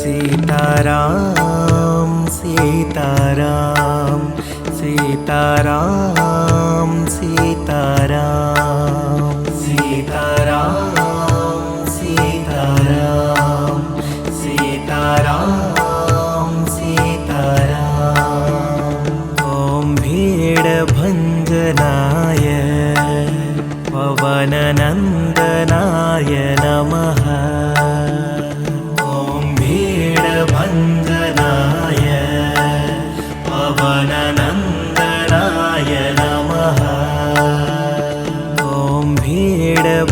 सीताराम सीताराम सीताराम सीताराम सीताराम सीताराम सीताराम सीताराम। ॐ भीडभञ्जनाय पवननन्दनाय नमः। भञ्जनाय पवननन्दनाय नमः। ॐ भीडभञ्जनाय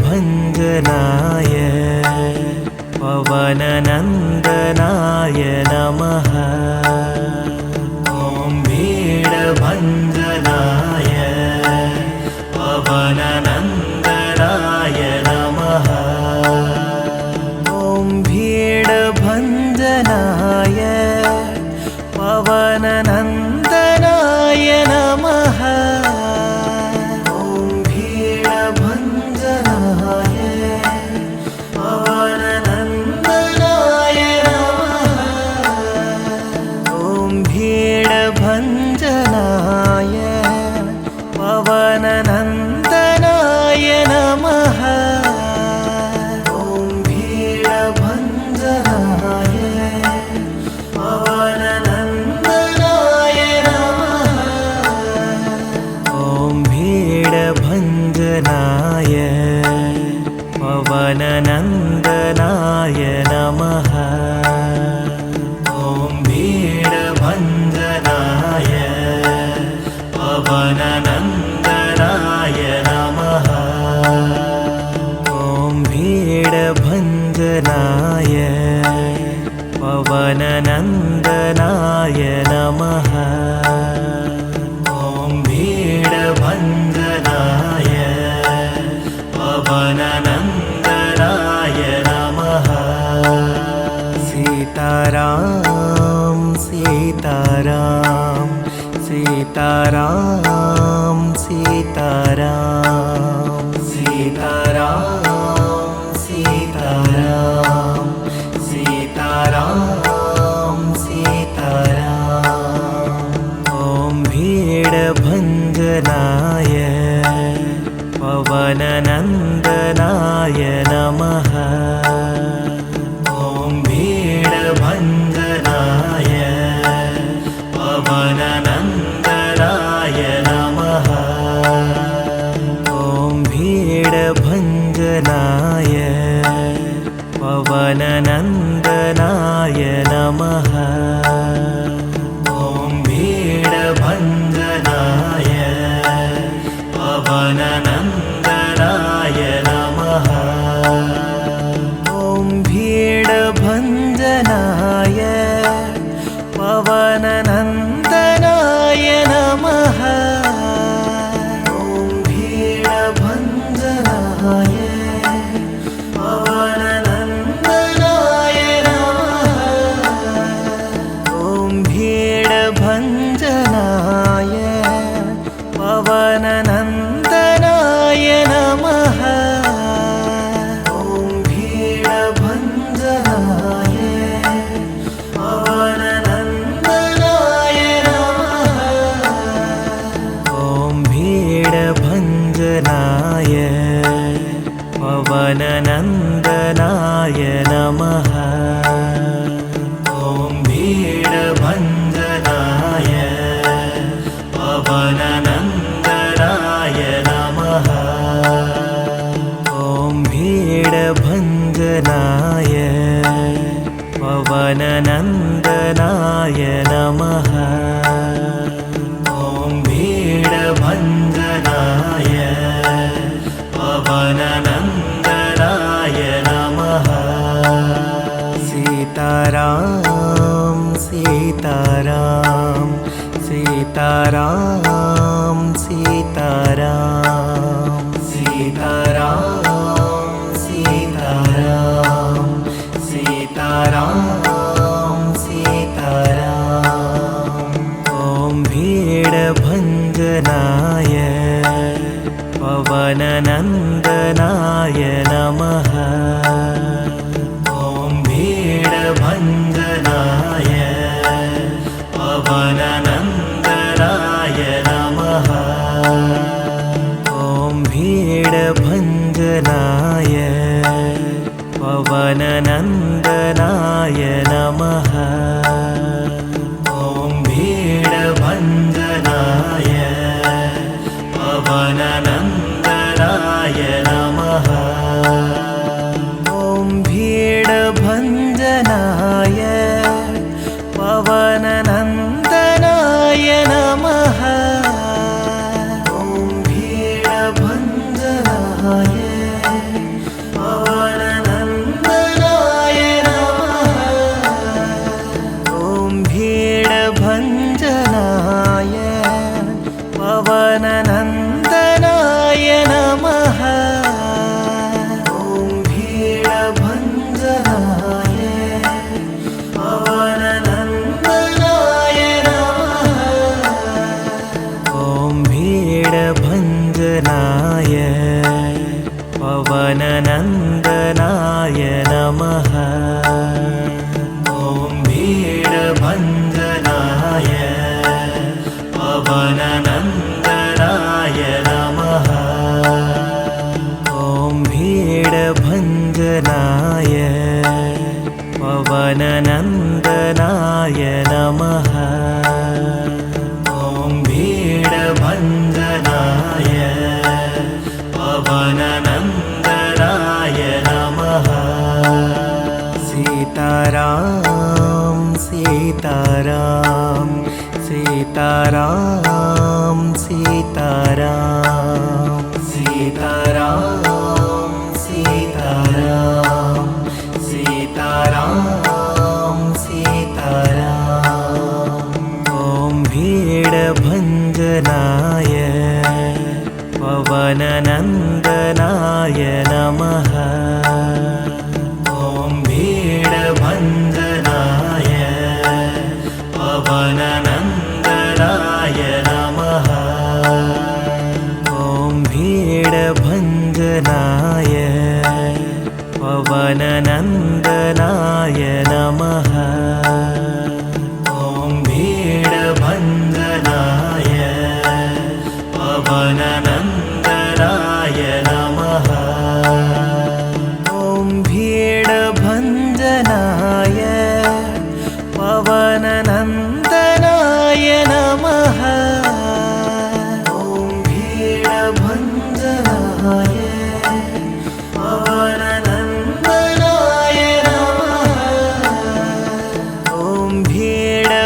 पवननन्दनाय नमः। ॐ भीडभञ्जनाय पवननन्दनाय नमः। ॐ भीडभञ्जनाय पवननन्दनाय नमः। ॐ भीडभञ्जनाय पवननन्दनाय नमः। ॐ भीडभञ्जनाय पवननन्दनाय नमः। भञ्जनाय पवननन्दनाय नमः। ॐ भीडभञ्जनाय पवननन्दनाय नमः। ॐ भीडभञ्जनाय पवननन्दनाय नमः। पवननन्दनाय नमः। सीताराम सीताराम सीताराम सीताराम सीताराम सीताराम सीताराम सीताराम। ॐ भीडभञ्जनाय पवननन्दनाय नमः। ॐ भीडभञ्जनाय पवननन्दनाय नमः। ॐ भीडभञ्जनाय पवननन्दनाय नमः। ॐ भीडभञ्जनाय पवननन्दनाय नमः। ॐ भीडभञ्जनाय पवननन्दनाय नमः। ॐ भीडभञ्जनाय पवननन्दनाय नमः। ॐ भीडभञ्जनाय पवननन्दनाय नमः। ॐ भीडभञ्जनाय पवननन्दनाय नमः। ॐ भीडभञ्जनाय पवननन्दनाय नमः। ॐ भीडभञ्जनाय पवननन्दनाय नमः। ॐ भीडभञ्जनाय पवननन्दनाय नमः। ॐ भीडभञ्जनाय पवननन्दनाय नमः। सीताराम सीताराम सीताराम सीताराम सीताराम सीताराम सीताराम सीताराम। ॐ भीडभञ्जनाय पवननन्दनाय नमः। ॐ भीडभञ्जनाय पवननन्दनाय नमः। ॐ भीडभञ्जनाय पवननन्दनाय नमः। ॐ भीडभञ्जनाय पवननन्दनाय नमः। ॐ भीडभञ्जनाय पवननन्दनाय नमः। ॐ भीडभञ्जनाय पवननन्दनाय नमः। ॐ भीडभञ्जनाय पवननन्दनाय नमः। ॐ भीडभञ्जनाय पवननन्दनाय नमः। ॐ भीडभञ्जनाय पवननन्दनाय नमः। ॐ भीडभञ्जनाय पवननन्दनाय नमः। ॐ भीडभञ्जनाय पवननन्दनाय नमः। सीताराम सीताराम सीताराम सीताराम सीताराम सीताराम सीताराम सीताराम। ॐ भीडभञ्जनाय पवननन्दनाय नमः। ॐ भीडभञ्जनाय पवननन्दनाय नमः। ॐ भीडभञ्जनाय पवननन्दनाय नमः। ॐ भीडभञ्जनाय पवननन्दनाय नमः। ॐ भीडभञ्जनाय पवननन्दनाय नमः। ॐ भीडभञ्जनाय पवननन्दनाय नमः। ॐ भीडभञ्जनाय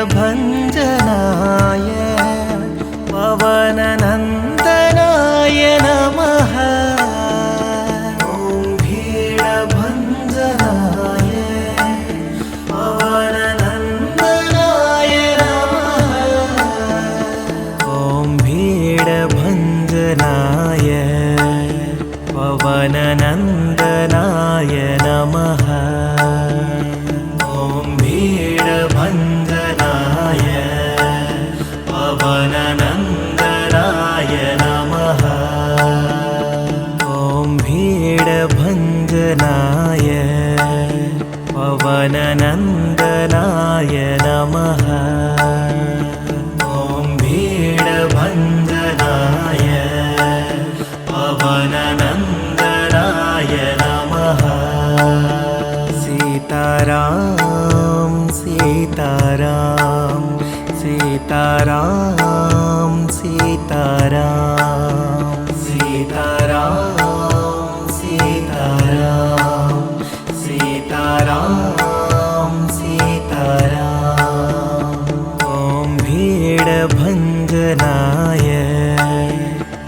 पवननन्दनाय नमः। ॐ भीडभञ्जनाय पवननन्दनाय नमः। ॐ भीडभञ्जनाय पवननन्दनाय नमः। ॐ भीडभञ्जनाय पवननन्दनाय नमः। ॐ भीडभञ्जनाय पवननन्दनाय नमः। ॐ भीडभञ्जनाय पवननन्दनाय नमः। सीताराम सीताराम सीताराम सीताराम सीताराम सीताराम सीताराम सीताराम। ॐ भीडभञ्जनाय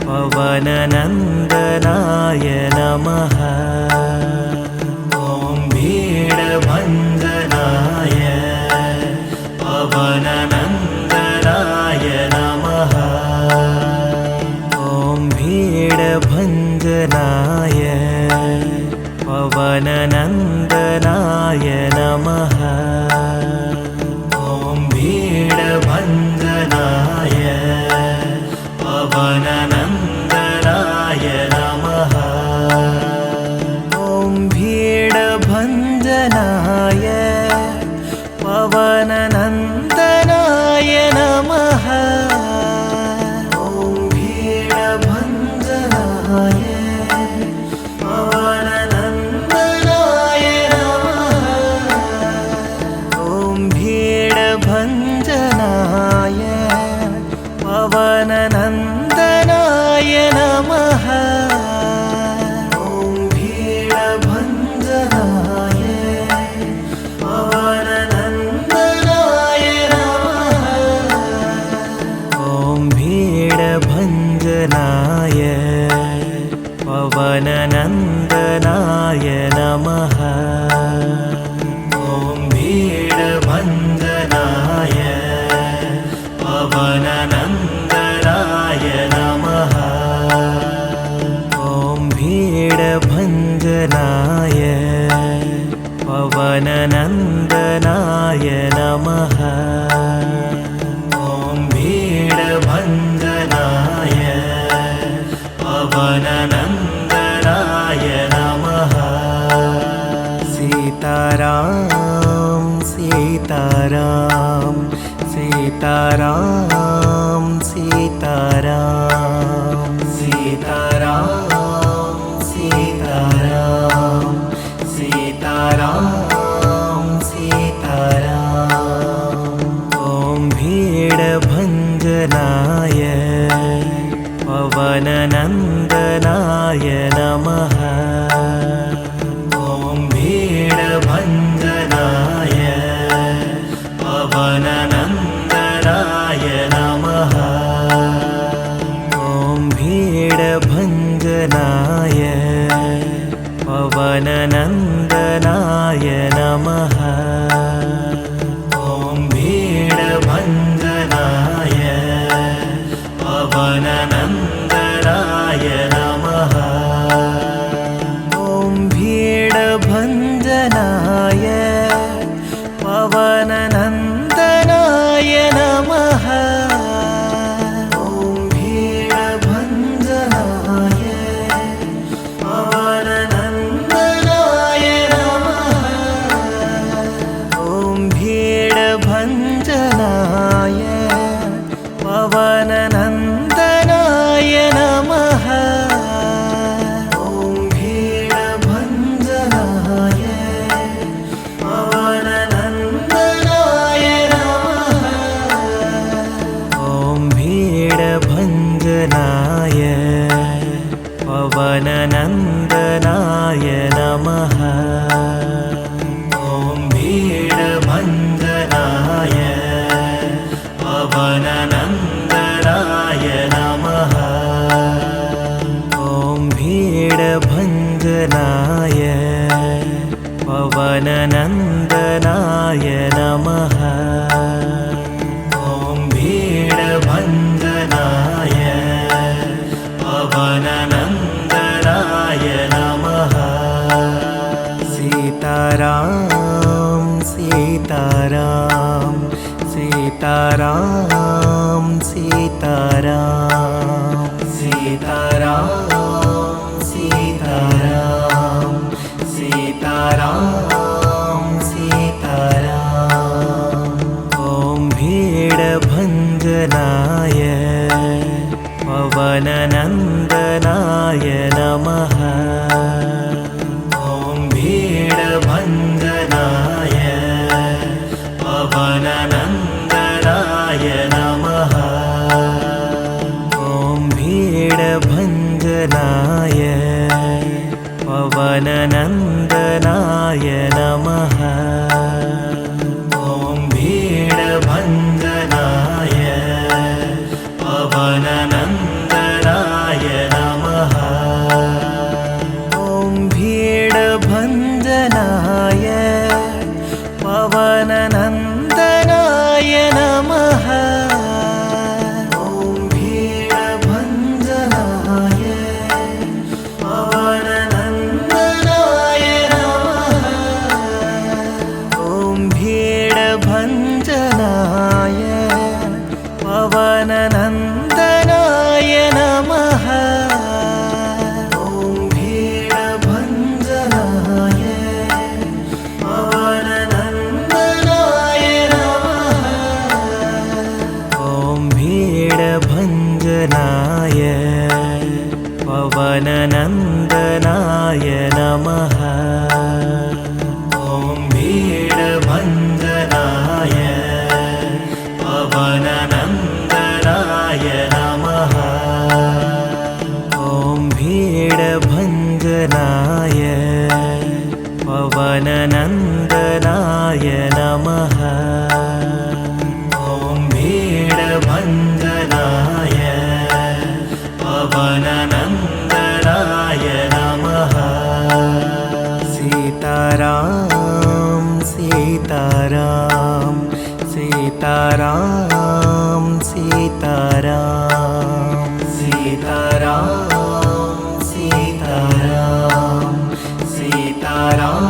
पवननन्दनाय नमः। ॐ भीडभञ्जनाय पवननन्दनाय नमः। ॐ भीडभञ्जनाय पवननन्दनाय नमः। ॐ भीडभञ्जनाय पवननन्दनाय नमः। ॐ भीडभञ्जनाय पवननन्दनाय नमः। ॐ भीडभञ्जनाय पवननन्दनाय नमः। पवननन्दनाय नमः। ॐ भीडभञ्जनाय पवननन्दनाय नमः। सीताराम सीताराम सीताराम सीताराम सीताराम सीताराम सीताराम सीताराम। ॐ भीडभञ्जनाय पवननन्दनाय नमः। ॐ भीडभञ्जनाय पवननन्दनाय नमः। ॐ भीडभञ्जनाय पवननन्दनाय नमः। ॐ भीडभञ्जनाय पवननन्दनाय नमः। ॐ भीडभञ्जनाय पवननन्दनाय नमः। ॐ भीडभञ्जनाय पवननन्दनाय नमः। ॐ भीडभञ्जनाय पवननन्दनाय नमः। ॐ भीडभञ्जनाय पवननन्दनाय नमः। ॐ भीडभञ्जनाय पवननन्दनाय नमः। ॐ भीडभञ्जनाय पवननन्दनाय नमः। ॐ भीडभञ्जनाय पवननन्दनाय नमः। ॐ भीडभञ्जनाय पवननन्दनाय नमः। सीताराम सीताराम सीताराम सीताराम सीताराम सीताराम सीताराम सीताराम। ॐ भीडभञ्जनाय पवननन्दनाय नमः। ॐ भीडभञ्जनाय पवननन्दनाय नमः। ॐ भीडभञ्जनाय पवननन्दनाय नमः। ॐ भीडभञ्जनाय पवननन्दनाय नमः। ॐ भीडभञ्जनाय पवननन्दनाय नमः। ॐ भीडभञ्जनाय पवननन्दनाय नमः। ॐ भीडभञ्जनाय पवननन्दनाय नमः। ॐ भीडभञ्जनाय पवननन्दनाय नमः। ॐ भीडभञ्जनाय पवननन्दनाय नमः। ॐ भीडभञ्जनाय पवननन्दनाय नमः। ॐ भीडभञ्जनाय पवननन्दनाय नमः। ॐ भीडभञ्जनाय पवननन्दनाय नमः। सीताराम सीताराम सीताराम सीताराम सीताराम सीताराम सीताराम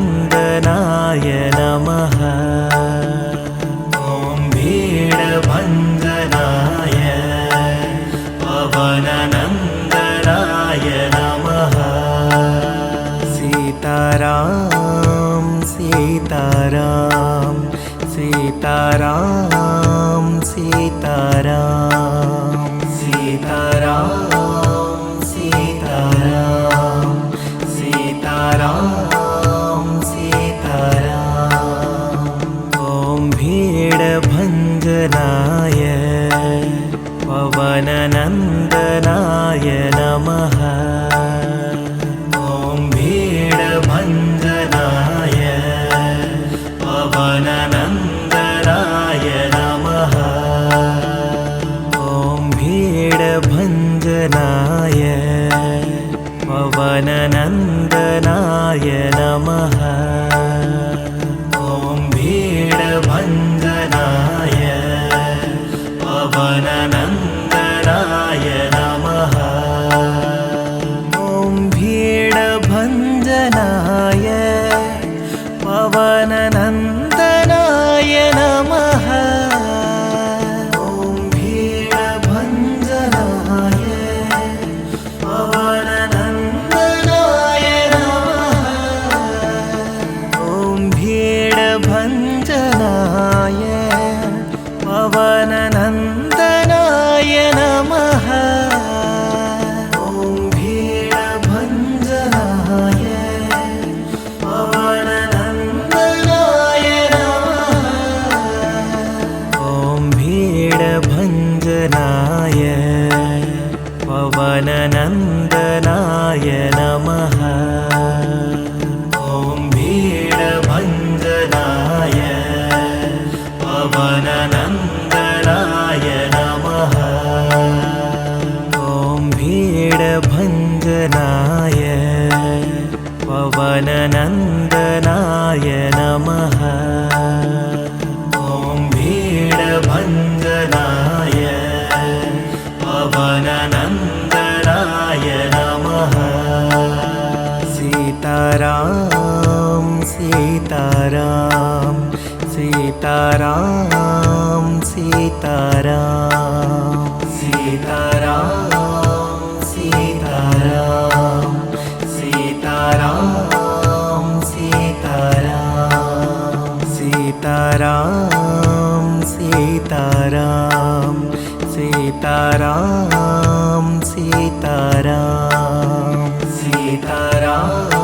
भीडभञ्जनाय नमः ॐ भीडभञ्जनाय पवननन्दनाय नमः सीताराम सीताराम सीताराम सीताराम सीताराम सीताराम सीताराम सीताराम ॐ भीडभञ्जनाय पवननन्दनाय नमः ॐ भीडभञ्जनाय पवननन्दनाय नमः ॐ भीडभञ्जनाय पवननन्दनाय नमः ॐ भीडभञ्जनाय पवननन्दनाय नमः ॐ भीडभञ्जनाय पवननन्दनाय नमः ॐ भीडभञ्जनाय पवननन्दनाय नमः ॐ भीडभञ्जनाय पवननन्दनाय नमः ॐ भीडभञ्जनाय पवननन्दनाय नमः ॐ भीडभञ्जनाय पवननन्दनाय नमः ॐ भीडभञ्जनाय पवननन्दनाय नमः ॐ भीडभञ्जनाय पवननन्दनाय नमः ॐ भीडभञ्जनाय पवननन्दनाय नमः सीताराम सीताराम सीताराम सीताराम सीताराम सीताराम सीताराम सीताराम सीताराम सीताराम सीताराम सीताराम सीताराम